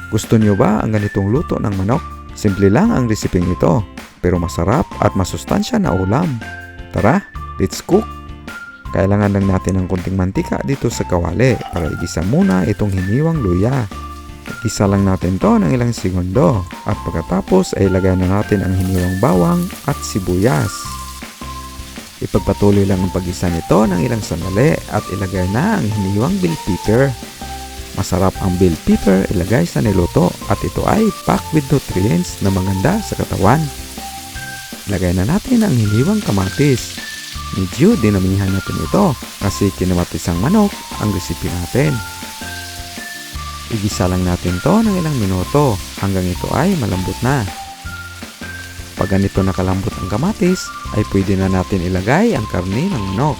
Gusto niyo ba ang ganitong luto ng manok? Simple lang ang resepeng ito, pero masarap at masustansya na ulam. Tara, let's cook! Kailangan lang natin ng konting mantika dito sa kawali para igisa muna itong hiniwang luya. Igisa lang natin to ng ilang segundo at pagkatapos ay ilagay na natin ang hiniwang bawang at sibuyas. Ipagpatuloy lang ang pag-isa nito ng ilang sandali at ilagay na ang hiniwang bell pepper. Masarap ang bell pepper ilagay sa niluto at ito ay packed with nutrients na maganda sa katawan. Ilagay na natin ang hiniwang kamatis. Medyo dinamihan natin ito kasi kinamatis ang manok ang recipe natin. Igisa lang natin to ng ilang minuto hanggang ito ay malambot na. Pag ganito nakalambot ang kamatis, ay pwede na natin ilagay ang karne ng manok.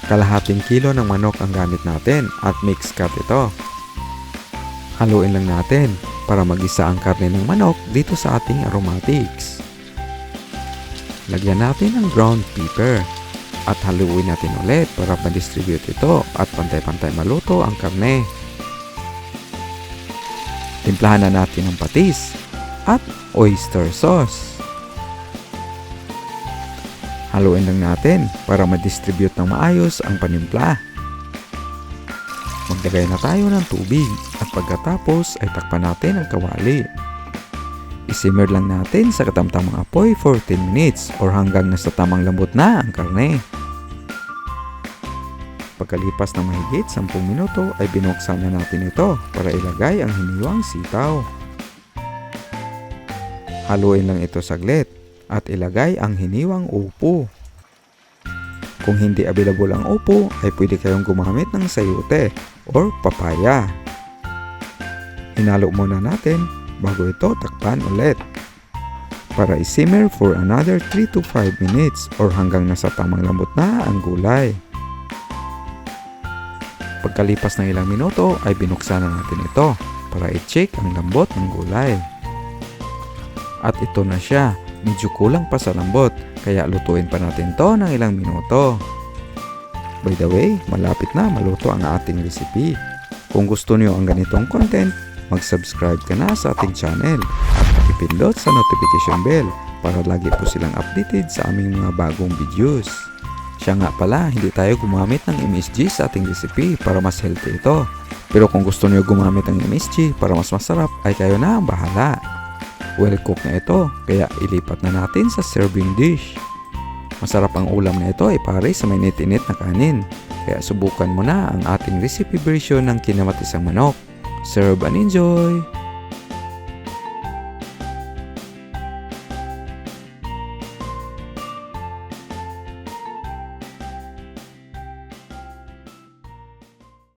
Kalahating kilo ng manok ang gamit natin at mixed cut ito. Haluin lang natin para magisa ang karne ng manok dito sa ating aromatics. Lagyan natin ng ground pepper at haluin natin ulit para ma-distribute ito at pantay-pantay maluto ang karne. Timplahan na natin ng patis at oyster sauce. Haluin lang natin para ma-distribute ng maayos ang panimpla. Maglagay na tayo ng tubig at pagkatapos ay takpan natin ang kawali. I-simmer lang natin sa katamtamang apoy for 10 minutes or hanggang nasa tamang lambot na ang karne. Pagkalipas ng mahigit 10 minuto ay binuksan na natin ito para ilagay ang hiniwang sitaw. Haluin lang ito saglit at ilagay ang hiniwang upo. Kung hindi available ang upo ay pwede kayong gumamit ng sayote or papaya. Hinalo muna natin bago ito takpan ulit para i-simmer for another 3 to 5 minutes or hanggang nasa tamang lambot na ang gulay. Pagkalipas ng ilang minuto ay binuksan na natin ito para i-check ang lambot ng gulay. At ito na siya, medyo kulang pa sa lambot kaya lutuin pa natin to ng ilang minuto. By the way, malapit na maluto ang ating recipe. Kung gusto niyo ang ganitong content, mag-subscribe ka na sa ating channel at pakipindot sa notification bell para lagi po silang updated sa aming mga bagong videos. Siya nga pala, hindi tayo gumamit ng MSG sa ating recipe para mas healthy ito. Pero kung gusto niyo gumamit ng MSG para mas masarap, ay kayo na ang bahala. Well cooked na ito, kaya ilipat na natin sa serving dish. Masarap ang ulam na ito ay pare sa may init na kanin. Kaya subukan mo na ang ating recipe version ng kinamatisang manok. Serve and enjoy!